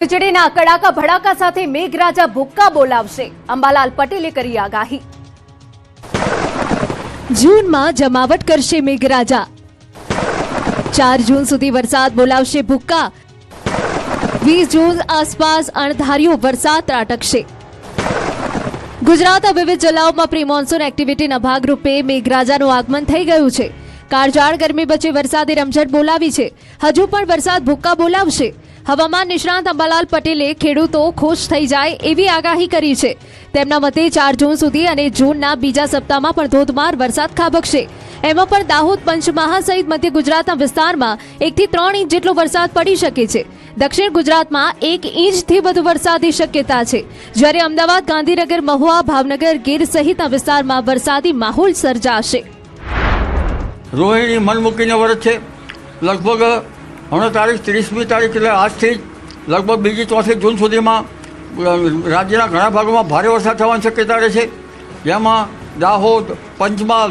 વીજળીના કડાકા ભડાકા સાથે મેઘરાજા ભૂક્કા બોલાવશે, અંબાલાલ પટેલે કરી આગાહી। જૂનમાં જમાવટ કરશે મેઘરાજા, 4 જૂન સુધી વરસાદ બોલાવશે ભૂક્કા, 20 જૂન આસપાસ અણધાર્યો વરસાદ ત્રાટકશે। ગુજરાતના વિવિધ જિલ્લાઓમાં પ્રી મોન્સૂન એક્ટિવિટીના ભાગરૂપે મેઘરાજાનું આગમન થઈ ગયું છે। કાળઝાળ ગરમી વચ્ચે વરસાદે રમઝટ બોલાવી છે, હજુ પણ વરસાદ ભૂક્કા બોલાવશે। હવામાન નિષ્ણાંત અંબાલાલ પટેલે ખેડૂતો ખુશ થઈ જાય એવી આગાહી કરી છે। તેમના મતે 4 જૂન સુધી અને જૂનના બીજા સપ્તાહમાં પણ ધોધમાર વરસાદ ખાબકશે। એમાં પણ દાહોદ, પંચમહાલ સહિત મધ્ય ગુજરાતના વિસ્તારમાં 1 થી 3 ઇંચ જેટલો વરસાદ પડી શકે છે। દક્ષિણ ગુજરાતમાં 1 ઇંચથી વધુ વરસાદની શક્યતા છે, જ્યારે અમદાવાદ, ગાંધીનગર, મહુવા, ભાવનગર, ગીર સહિતના વિસ્તારમાં વરસાદી માહોલ સર્જાશે। રોહિણી મન મૂકીને વરસ છે। લગભગ હમણાં તારીખ 30મી તારીખ એટલે આજથી જ લગભગ 2 થી 4 જૂન સુધીમાં રાજ્યના ઘણા ભાગોમાં ભારે વરસાદ થવાની શક્યતા રહેશે, જેમાં દાહોદ, પંચમહાલ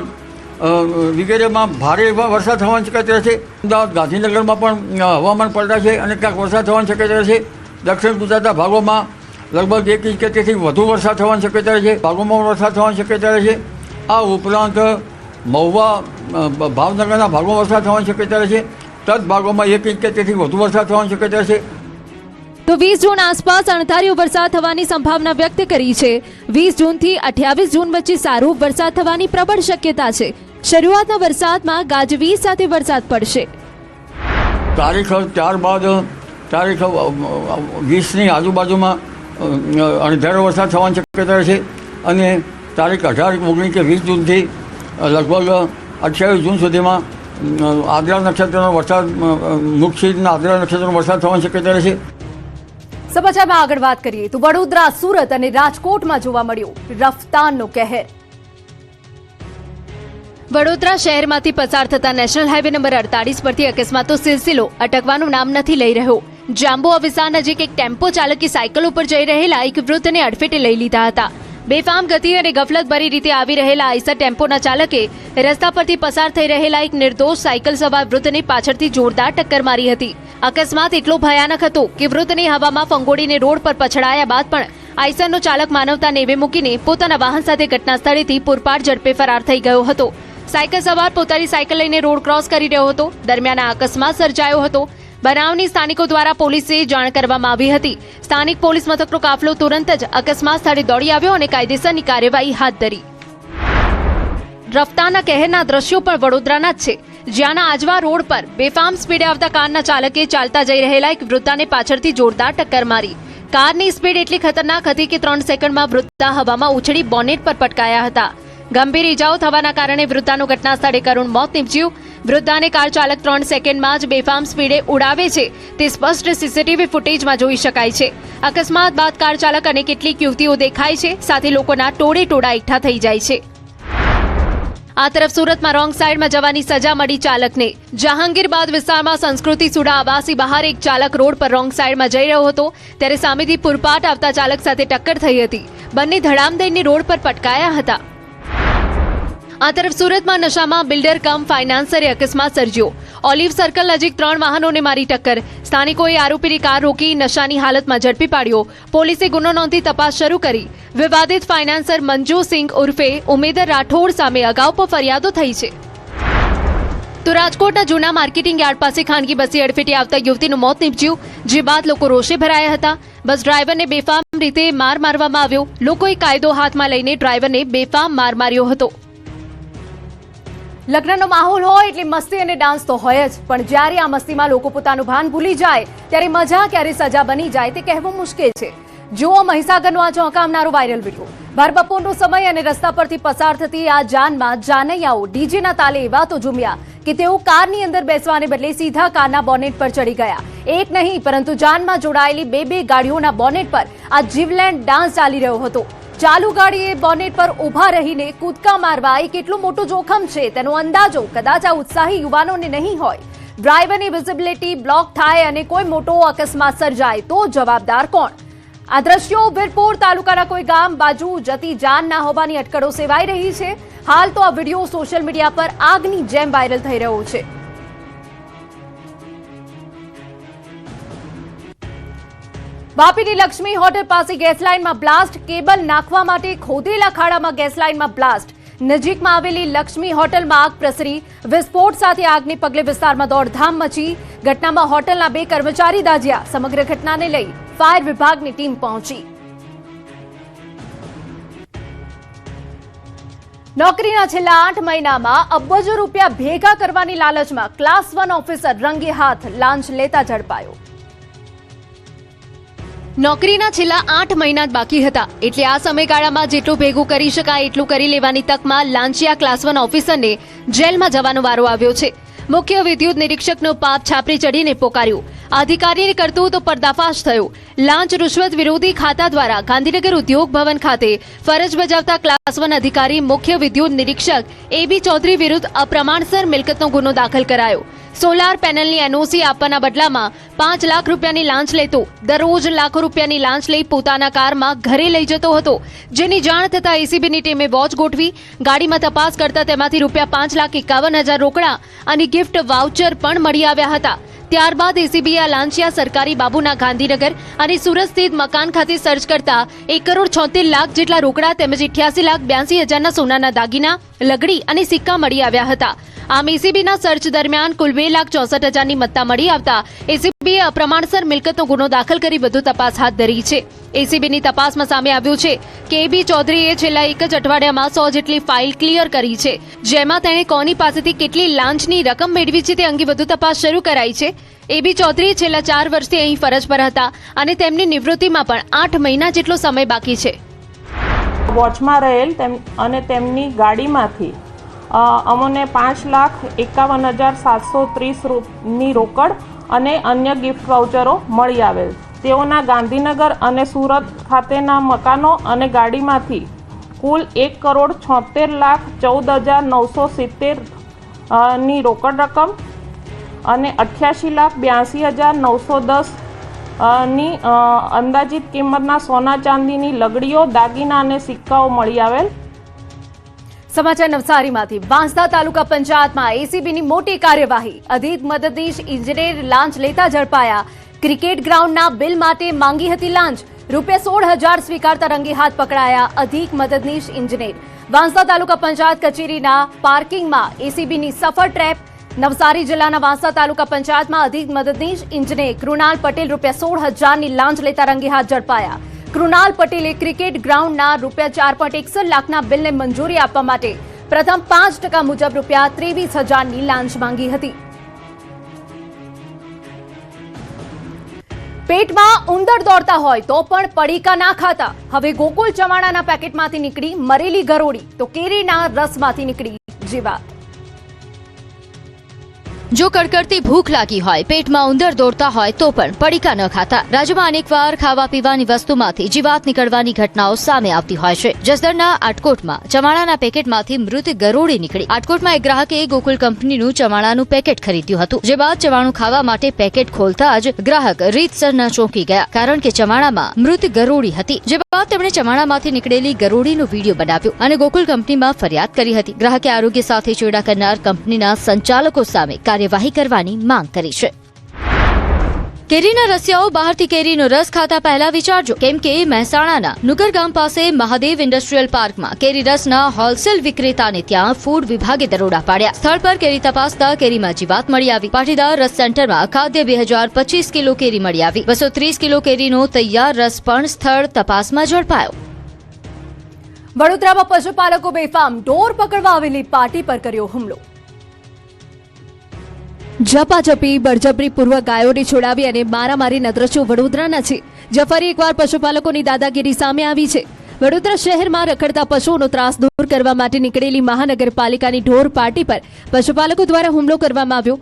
વગેરેમાં ભારે વરસાદ થવાની શક્યતા રહેશે। અમદાવાદ, ગાંધીનગરમાં પણ હવામાન પલટાશે અને ક્યાંક વરસાદ થવાની શક્યતા રહેશે। દક્ષિણ ગુજરાતના ભાગોમાં લગભગ 1 ઇંચ કે તેથી વધુ વરસાદ થવાની શક્યતા રહેશે, ભાગોમાં વરસાદ થવાની શક્યતા રહેશે। આ ઉપરાંત મહુવા, ભાવનગરના ભાગોમાં વરસાદ થવાની શક્યતા રહેશે, તદ ભાગોમાં 1 ઇંચ કે તેથી વધુ વરસાદ થવાની શક્યતા છે। તો 20 જૂન આસપાસ અણધાર્યો વરસાદ થવાની સંભાવના વ્યક્ત કરી છે। 20 જૂનથી 28 જૂન વચ્ચે સારો વરસાદ થવાની પ્રબળ શક્યતા છે। શરૂઆતના વરસાદમાં ગાજવીજ સાથે વરસાદ પડશે। તારીખ 4 બાદ તારીખ 20ની આજુબાજુમાં અણધાર્યો વરસાદ થવાની શક્યતા છે અને તારીખ 18, 19 કે 20 જૂનથી લગભગ 28 જૂન સુધીમાં આદ્રા નક્ષત્રનો વરસાદ, મુક્ષિતના આદ્રા નક્ષત્રનો વરસાદ થવાની શક્યતા રહેશે। સમાચારમાં આગળ વાત કરીએ તો વડોદરા, સુરત અને રાજકોટમાં જોવા મળ્યો રફતારનો કહેર। વડોદરા શહેરમાંથી પસાર થતા નેશનલ હાઈવે નંબર 48 પરથી અકસ્માતનો સિલસિલો અટકવાનું નામ નથી લઈ રહ્યો। જાંબુઆ વિસ્તાર નજીક એક ટેમ્પો ચાલકે સાયકલ ઉપર જઈ રહેલા એક વૃદ્ધને અડફેટે લઈ લીધા હતા। બેફામ ગતિ અને ગફલતભરી રીતે આવી રહેલા આઈસર ટેમ્પોના ચાલકે રસ્તા પરથી પસાર થઈ રહેલા એક નિર્દોષ સાયકલ સવાર વૃદ્ધને પાછળથી જોરદાર ટક્કર મારી હતી। અકસ્માત એટલો ભયાનક હતો કે વૃદ્ધને હવામાં ફંગોળીને રોડ પર પછડાયા બાદ પણ આઈસરનો ચાલક માનવતા નેવે મૂકીને પોતાના વાહન સાથે ઘટના સ્થળેથી પૂરપાટ ઝડપે ફરાર થઈ ગયો હતો। સાયકલ સવાર પોતાની સાયકલ લઈને રોડ ક્રોસ કરી રહ્યો હતો, દરમિયાન આ અકસ્માત સર્જાયો હતો। બનાવની સ્થાનિકો દ્વારા પોલીસે જાણ કરવામાં આવી હતી। સ્થાનિક પોલીસ મથકનો કાફલો તુરંત જ અકસ્માત સ્થળે દોડી આવ્યો અને કાયદેસરની કાર્યવાહી હાથ ધરી। રફતારના કહેરના દ્રશ્યો પણ વડોદરાના જ છે, જ્યાંના આજવા રોડ પર બેફામ સ્પીડે આવતા કારના ચાલકે ચાલતા જઈ રહેલા એક વૃદ્ધાને પાછળથી જોરદાર ટક્કર મારી। કારની સ્પીડ એટલી ખતરનાક હતી કે 3 સેકન્ડમાં વૃદ્ધા હવામાં ઉછળી બોનેટ પર પટકાયા હતા। ગંભીર ઇજાઓ થવાના કારણે વૃદ્ધાનું ઘટના સ્થળે કરુણ મોત નીપજ્યું। વૃદ્ધાને કાર ચાલક 3 સેકન્ડમાં જ બેફામ સ્પીડે ઉડાવે છે તે સ્પષ્ટ સીસીટીવી ફૂટેજમાં જોઈ શકાય છે। અકસ્માત બાદ કાર ચાલક અને કેટલીક યુવતીઓ દેખાય છે, સાથે લોકોના ટોળે ટોળા એકઠા થઈ જાય છે। આ તરફ સુરતમાં રોંગ સાઈડમાં જવાની સજા મળી ચાલકને। જહાંગીરબાદ વિસ્તારમાં સંસ્કૃતિ સુડા આવાસી બહાર એક ચાલક રોડ પર રોંગ સાઈડમાં જઈ રહ્યો હતો, ત્યારે સામેથી પૂરપાટ આવતા ચાલક સાથે ટક્કર થઈ હતી। બંને ધડામ દઈને રોડ પર પટકાયા હતા। આ તરફ સુરતમાં નશામાં બિલ્ડર કમ ફાઇનાન્સરે અકસ્માત સર્જ્યો। ઓલિવ સર્કલ નજીક 3 વાહનોને મારી ટક્કર। સ્થાનિકોએ આરોપીની કાર રોકી નશાની હાલતમાં ઝડપી પાડ્યો। પોલીસે ગુનો નોંધી તપાસ શરૂ કરી। વિવાદિત ફાઇનાન્સર મંજુ સિંઘ ઉર્ફે ઉમેદર રાઠોડ સામે અગાઉ પણ ફરિયાદો થઈ છે। તો રાજકોટના જૂના માર્કેટિંગ યાર્ડ પાસે ખાનગી બસે અડફેટે આવતા યુવતીનું મોત નીપજ્યું, જે બાદ લોકો રોષે ભરાયા હતા। બસ ડ્રાઈવરને બેફામ રીતે માર મારવામાં આવ્યો। લોકોએ કાયદો હાથમાં લઈને ડ્રાઈવરને બેફામ માર માર્યો હતો। લગ્નનો માહોલ હોય એટલે મસ્તી અને ડાન્સ તો હોય જ, પણ જ્યારે આ મસ્તીમાં લોકો પોતાનું ભાન ભૂલી જાય ત્યારે મજા ક્યારે સજા બની જાય તે કહેવું મુશ્કેલ છે। જુઓ મહીસાગરનો આ ચોંકાવનારો વાયરલ વિડીયો। ભર બપોરનો સમય અને રસ્તા પરથી પસાર થતી આ જાનમાં જાનૈયાઓ ડીજેના તાલે એવા તો ઝૂમ્યા કે તેઓ કારની અંદર બેસવાને બદલે સીધા કારના બોનેટ પર ચડી ગયા। એક નહીં પરંતુ જાનમાં જોડાયેલી 2 ગાડીઓના બોનેટ પર આ જીવલેન્ડ ડાન્સ ચાલી રહ્યો હતો। ચાલુ ગાડીએ બોનેટ પર ઊભા રહીને કૂદકા મારવા એ કેટલું મોટું જોખમ છે તેનો અંદાજો કદાચ આ ઉત્સાહી યુવાનોને નહીં હોય। ડ્રાઈવરની વિઝિબિલિટી બ્લોક થાય અને કોઈ મોટો અકસ્માત સર્જાય તો જવાબદાર કોણ? આ દ્રશ્યો વીરપુર તાલુકાના કોઈ ગામ બાજુ જતી જાનના હોવાની અટકળો સેવાઈ રહી છે। હાલ તો આ વિડીયો સોશિયલ મીડિયા પર આગની જેમ વાયરલ થઈ રહ્યો છે। વાપીની લક્ષ્મી હોટેલ પાસે ગેસ લાઇનમાં બ્લાસ્ટ, કેબલ નાખવા માટે ખોદેલા ખાડામાં ગેસ લાઇનમાં બ્લાસ્ટ. નજીકમાં આવેલી લક્ષ્મી હોટલમાં આગ પ્રસરી. વિસ્ફોટ સાથે આગને પગલે વિસ્તારમાં દોડધામ મચી. ઘટનામાં હોટલના 2 કર્મચારી દાઝ્યા. સમગ્ર ઘટનાને લઈ ફાયર વિભાગની ટીમ પહોંચી. નોકરીના છેલ્લા 8 મહિનામાં અબજો રૂપિયા ભેગા કરવાની લાલચમાં ક્લાસ 1 ઓફિસર રંગે હાથ લાંચ લેતા ઝડપાયો. નોકરીના છેલ્લા 8 મહિના જ બાકી હતા એટલે આ સમયગાળામાં જેટલું ભેગું કરી શકાય એટલું કરી લેવાની તકમાં લાંચિયા ક્લાસ 1 ઓફિસરને જેલમાં જવાનો વારો આવ્યો છે. મુખ્ય વિદ્યુત નિરીક્ષકનો પાપ છાપરી ચડીને પોકાર્યું. અધિકારીની કરતૂત પર્દાફાશ થયો. લાંચ રૂશ્વત વિરોધી ખાતા દ્વારા ગાંધીનગર ઉદ્યોગ ભવન ખાતે ફરજ બજાવતા ક્લાસ 1 અધિકારી મુખ્ય વિદ્યુત નિરીક્ષક એબી ચૌધરી વિરુદ્ધ અપ્રમાણસર મિલકતનો ગુનો દાખલ કરાયો. સોલાર પેનલની એનઓસી આપવાના બદલામાં 5 લાખ રૂપિયાની લાંચ લેતો, દરરોજ લાખો રૂપિયાની લાંચ લઈ પોતાના કારમાં ઘરે લઈ જતો હતો. જેની જાણ થતા એસીબીની ટીમે વોચ ગોઠવી. ગાડીમાં તપાસ કરતા તેમાંથી રૂપિયા 5,51,000 રોકડા અને ગિફ્ટ વાઉચર પણ મળી આવ્યા હતા. ત્યારબાદ એસીબીએ આ લાંચિયા સરકારી બાબુના ગાંધીનગર અને સુરત સ્થિત મકાન ખાતે સર્ચ કરતા 1,76,00,000 જેટલા રોકડા તેમજ 88,82,000ના સોનાના દાગીના, લગડી અને સિક્કા મળી આવ્યા હતા. આમ એસીબીના સર્ચ દરમિયાન કુલ 2,64,000ની મત્તા મળી આવતા એસીબીએ અપ્રમાણસર મિલકતનો ગુનો દાખલ કરી વધુ તપાસ હાથ ધરી છે. એસીબીની તપાસમાં સામે આવ્યું છે કે એબી ચૌધરીએ છેલ્લા 1 જ અઠવાડિયામાં 100 જેટલી ફાઇલ ક્લિયર કરી છે, જેમાં તેણે કોની પાસેથી કેટલી લાંચની રકમ મેળવી છે તે અંગે વધુ તપાસ શરૂ કરાઈ છે. એબી ચૌધરી છેલ્લા 4 વર્ષથી અહીં ફરજ પર હતા અને તેમની નિવૃત્તિમાં પણ 8 મહિના જેટલો સમય બાકી છે. વોચમાં રહેલ અને તેમની ગાડીમાંથી અમને 5,51,730ની રોકડ અને અન્ય ગિફ્ટ વાઉચરો મળી આવેલ. તેઓના ગાંધીનગર અને સુરત ખાતેના મકાનો અને ગાડીમાંથી કુલ 1,76,14,970ની રોકડ રકમ અને 88,82,910ની અંદાજિત કિંમતના સોના ચાંદીની લગડીઓ, દાગીના અને સિક્કાઓ મળી આવેલ. સમાચાર નવસારીમાંથી. વાંસદા તાલુકા પંચાયતમાં એસીબીની મોટી કાર્યવાહી. અધિક મદદનીશ ઇજનેર લાંચ લેતા ઝડપાયા. ક્રિકેટ ગ્રાઉન્ડના બિલ માટે માંગી હતી લાંચ. રૂપિયા 16,000 સ્વીકારતા રંગે હાથ પકડાયા અધિક મદદનીશ ઇજનેર. વાંસદા તાલુકા પંચાયત કચેરીના પાર્કિંગમાં એસીબીની સફળ ટ્રેપ. નવસારી જિલ્લાના વાંસદા તાલુકા પંચાયતમાં અધિક મદદનીશ ઇજનેર કૃણાલ પટેલ રૂપિયા 16,000ની લાંચ લેતા રંગે હાથ ઝડપાયા. કૃણાલ પટેલે ક્રિકેટ ગ્રાઉન્ડના રૂપિયા 4.61 લાખના બિલને મંજૂરી આપવા માટે પ્રથમ 5% મુજબ રૂપિયા 23,000ની લાંચ માંગી હતી. પેટમાં ઉંદર દોડતા હોય તો પણ પડીકા ના ખાતા. હવે ગોકુલ ચવાણાના પેકેટમાંથી નીકળી મરેલી ગરોળી તો કેરીના રસમાંથી નીકળી જીવાત. જો કડકડતી ભૂખ લાગી હોય, પેટમાં ઉંદર દોડતા હોય તો પણ પડીકા ન ખાતા. રાજ્યમાં અનેકવાર ખાવા પીવાની વસ્તુમાંથી જીવાત નીકળવાની ઘટનાઓ સામે આવતી હોય છે. જસદણના આટકોટમાં ચવાણાના પેકેટમાંથી મૃત ગરોળી નીકળી. આટકોટમાં એક ગ્રાહકે ગોકુલ કંપનીનું ચવાણાનું પેકેટ ખરીદ્યું હતું, જે બાદ ચવાણું ખાવા માટે પેકેટ ખોલતા જ ગ્રાહક રીતસર ન ચોંકી ગયા, કારણ કે ચવાણામાં મૃત ગરોળી હતી. જે બાદ તેમણે ચવાણામાંથી નીકળેલી ગરોળીનો વિડીયો બનાવ્યો અને ગોકુલ કંપનીમાં ફરિયાદ કરી હતી. ગ્રાહકે આરોગ્ય સાથે ચેડા કરનાર કંપનીના સંચાલકો સામે કાર્યવાહી કરવાની માંગ કરી છે. કેરીના રસિયાઓ બહારથી કેરીનો રસ ખાતા પહેલા વિચારજો, કેમ કે મહેસાણાના નુગર ગામ પાસે મહાદેવ ઇન્ડસ્ટ્રીયલ પાર્કમાં કેરી રસના હોલસેલ વિક્રેતાને ત્યાં ફૂડ વિભાગે દરોડા પાડ્યા. સ્થળ પર કેરી તપાસતા કેરીમાં જીવાત મળી આવી. પાટીદાર રસ સેન્ટરમાં ખાદ્ય 2,025 કિલો કેરી મળી આવી. 230 કિલો કેરીનો તૈયાર રસ પણ સ્થળ તપાસમાં ઝડપાયો. વડોદરામાં પશુપાલકો બેફામ. ઢોર પકડવા આવેલી પાર્ટી પર કર્યો હુમલો. ઝપાઝપી બળજબરીપૂર્વક ગાયોને છોડાવી અને મારામારીના દ્રશ્યો વડોદરાના છે. ફરી એકવાર પશુપાલકોની દાદાગીરી સામે આવી છે. વડોદરા શહેરમાં રખડતા પશુઓનો ત્રાસ દૂર કરવા માટે નીકળેલી મહાનગરપાલિકાની ઢોર પાર્ટી પર પશુપાલકો દ્વારા હુમલો કરવામાં આવ્યો.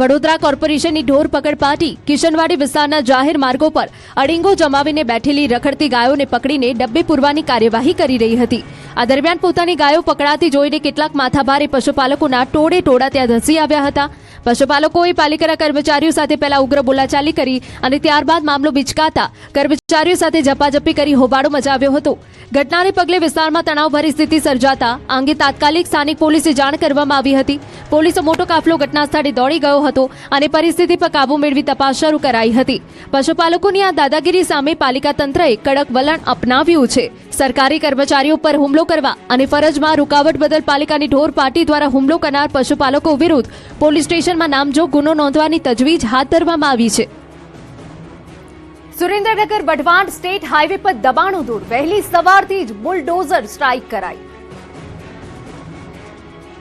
વડોદરા કોર્પોરેશનની ઢોર પકડ પાર્ટી કિશનવાડી વિસ્તારના જાહેર માર્ગો પર અડીંગો જમાવીને બેઠેલી રખડતી ગાયોને પકડીને ડબ્બે પૂરવાની કાર્યવાહી કરી રહી હતી. આ દરમિયાન પોતાની ગાયો પકડાતી જોઈને કેટલાક માથાભારે પશુપાલકોના ટોળે ટોળા ત્યાં ધસી આવ્યા હતા. પશુપાલકોએ પાલિકાના કર્મચારીઓ સાથે પહેલા ઉગ્ર બોલાચાલી કરી અને ત્યારબાદ મામલો બિચકાતા કર્મચારીઓ સાથે ઝપાઝપી કરી હોબાળો મચાવ્યો હતો. ઘટનાને પગલે વિસ્તારમાં તણાવભરી સ્થિતિ સર્જાતા આ અંગે તાત્કાલિક સ્થાનિક પોલીસે જાણ કરવામાં આવી હતી. પોલીસે મોટો કાફલો ઘટના સ્થળે દોડી ગયો હતો અને પરિસ્થિતિ પર કાબુ મેળવી તપાસ શરૂ કરાઈ હતી. પશુપાલકોની આ દાદાગીરી સામે પાલિકા તંત્રએ કડક વલણ અપનાવ્યું છે. સરકારી કર્મચારીઓ પર હુમલો કરવા અને ફરજમાં રૂકાવટ બદલ પાલિકાની ઢોર પાર્ટી દ્વારા હુમલો કરનાર પશુપાલકો વિરુદ્ધ પોલીસ સ્ટેશનમાં નામજોગ ગુનો નોંધવાની તજવીજ હાથ ધરવામાં આવી છે. સુરેન્દ્રનગર વઢવાણ સ્ટેટ હાઈવે પર દબાણો દૂર, વહેલી સવારથી જ બુલડોઝર સ્ટ્રાઇક કરાઈ.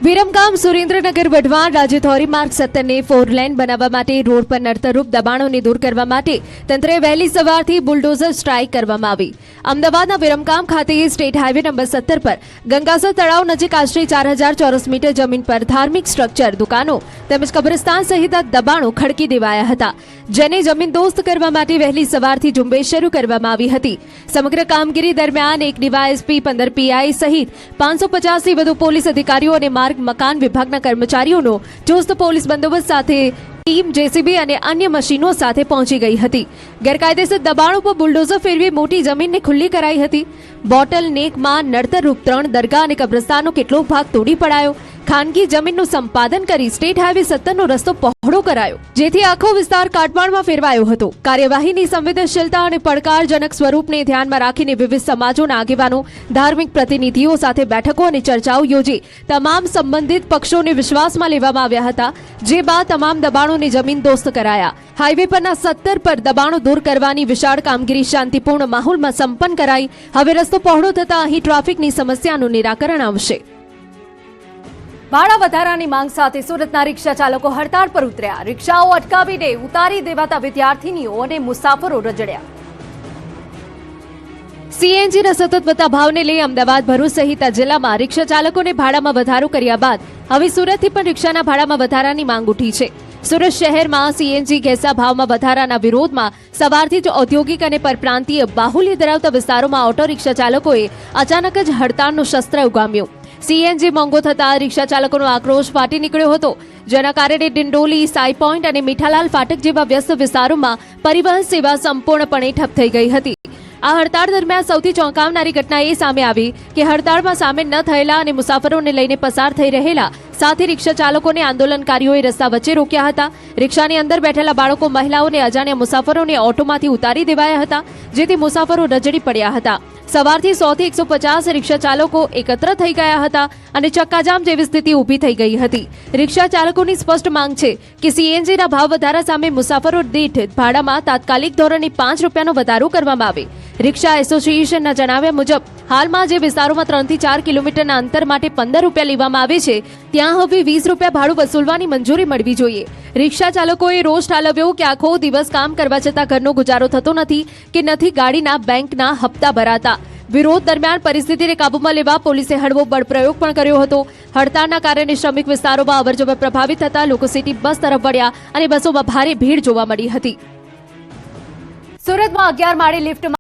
વિરમગામ સુરેન્દ્રનગર વઢવાણ રાજ્ય ધોરીમાર્ગ 17 ને 4 લેન બનાવવા માટે રોડ પર નડતરરૂપ દબાણોને દૂર કરવા માટે તંત્રે વહેલી સવારથી બુલડોઝર સ્ટ્રાઇક કરવામાં આવી. અમદાવાદના વિરમગામ ખાતે સ્ટેટ હાઈવે નંબર 17 પર ગંગાસર તળાવ નજીક આશરે 4000 ચોરસ મીટર જમીન પર ધાર્મિક સ્ટ્રક્ચર, દુકાનો તેમજ કબ્રસ્તાન સહિત દબાણો ખડકી દેવાયા હતા, જેને જમીનદોસ્ત કરવા માટે વહેલી સવારથી ઝુંબેશ શરૂ કરવામાં આવી હતી. સમગ્ર કામગીરી દરમિયાન એક ડીવાયએસપી, 15 પીઆઈ સહિત 550 થી વધુ પોલીસ અધિકારીઓ અને માર્ગ મકાન વિભાગના કર્મચારીઓનો ચુસ્ત પોલીસ બંદોબસ્ત સાથે ટીમ જેસીબી અને અન્ય મશીનો સાથે પહોંચી ગઈ હતી. ગેરકાયદેસર દબાણો પર બુલડોઝર ફેરવી મોટી જમીનને ખુલ્લી કરાઈ હતી. બોટલ નેકમાં નડતરરૂપ 3 દરગાહ અને કબ્રસ્તાનનો કેટલોક ભાગ તોડી પડાયો. ખાનગી જમીનનું સંપાદન કરી સ્ટેટ હાઈવે 17 નો રસ્તો પહોળો કરાયો, જેથી આખો વિસ્તાર કાટમાળમાં ફેરવાયો હતો. કાર્યવાહીની સંવેદનશીલતા અને પડકારજનક સ્વરૂપને ધ્યાનમાં રાખીને વિવિધ સમાજોના આગેવાનો, ધાર્મિક પ્રતિનિધિઓ સાથે બેઠકો અને ચર્ચાઓ યોજી તમામ સંબંધિત પક્ષોને વિશ્વાસમાં લેવામાં આવ્યા હતા, જે બાદ તમામ દબાણોને જમીનદોસ્ત કરાયા. હાઈવે પરના 17 પર દબાણો દૂર કરવાની વિશાળ કામગીરી શાંતિપૂર્ણ માહોલમાં સંપન્ન કરાઈ. હવે રસ્તો પહોળો થતા અહીં ટ્રાફિકની સમસ્યાનું નિરાકરણ આવશે. ભાડા વધારાની માંગ સાથે સુરતના રિક્ષા ચાલકો હડતાળ પર ઉતર્યા. રિક્ષાઓ અટકાવીને ઉતારી દેવાતા વિદ્યાર્થીનીઓ અને મુસાફરો રજડ્યા. સીએનજીના સતત વધતા ભાવને લઈ અમદાવાદ, ભરૂચ સહિત જિલ્લામાં રિક્ષા ચાલકોને ભાડામાં વધારો કર્યા બાદ હવે સુરતથી પણ રિક્ષાના ભાડામાં વધારાની માંગ ઉઠી છે. સુરત શહેરમાં સીએનજી ગેસના ભાવમાં વધારાના વિરોધમાં સવારથી જ ઔદ્યોગિક અને પરપ્રાંતીય બાહુલ્ય ધરાવતા વિસ્તારોમાં ઓટો રિક્ષા ચાલકોએ અચાનક જ હડતાળનું શસ્ત્ર ઉગામ્યું. સીએનજી મોંઘો થતા રિક્ષા ચાલકોનો આક્રોશ ફાટી નીકળ્યો હતો, જેના કારણે ડિંડોલી, સાઈ પોઈન્ટ અને મીઠાલાલ ફાટક જેવા વ્યસ્ત વિસ્તારોમાં પરિવહન સેવા સંપૂર્ણપણે ઠપ થઈ ગઈ હતી. આ હડતાળ દરમિયાન સૌથી ચોંકાવનારી ઘટના એ સામે આવી કે હડતાળમાં સામેલ ન થયેલા અને મુસાફરોને લઈને પસાર થઈ રહેલા સાથી રિક્ષા ચાલકોને આંદોલનકારીઓએ રસ્તા વચ્ચે રોક્યા હતા. રિક્ષાની અંદર બેઠેલા બાળકો, મહિલાઓને અજાણ્યા મુસાફરોને ઓટોમાંથી ઉતારી દેવાયા હતા, જેથી મુસાફરો રજડી પડ્યા હતા. સવારથી 100 થી 150 રિક્ષા ચાલકો એકત્ર થઈ ગયા હતા અને ચક્કાજામ જેવી સ્થિતિ ઊભી થઈ ગઈ હતી. રિક્ષા ચાલકોની સ્પષ્ટ માંગ છે કે સીએનજીના ભાવ વધારા સામે મુસાફરો દીઠ ભાડામાં તાત્કાલિક ધોરણે 5 રૂપિયાનો વધારો કરવામાં આવે. રિક્ષા એસોસિએશનના જણાવ્યા મુજબ હાલમાં જે વિસ્તારોમાં 3 થી 4 કિલોમીટરના અંતર માટે 15 રૂપિયા લેવામાં આવે છે, ત્યાં હવે 20 રૂપિયા ભાડું વસૂલવાની મંજૂરી મળવી જોઈએ. રિક્ષા ચાલકોએ રોષ ઠાલવ્યો કે આખો દિવસ કામ કરવા છતાં ઘરનો ગુજારો થતો નથી કે નથી ગાડીના બેંકના હપ્તા ભરાતા. વિરોધ દરમિયાન પરિસ્થિતિને કાબૂમાં લેવા પોલીસે હળવો બળપ્રયોગ પણ કર્યો હતો. હડતાળના કારણે શ્રમિક વિસ્તારોમાં અવરજવર પ્રભાવિત થતા લોકો સિટી બસ તરફ વળ્યા અને બસોમાં ભારે ભીડ જોવા મળી હતી. સુરતમાં 11 માળે લિફ્ટમાં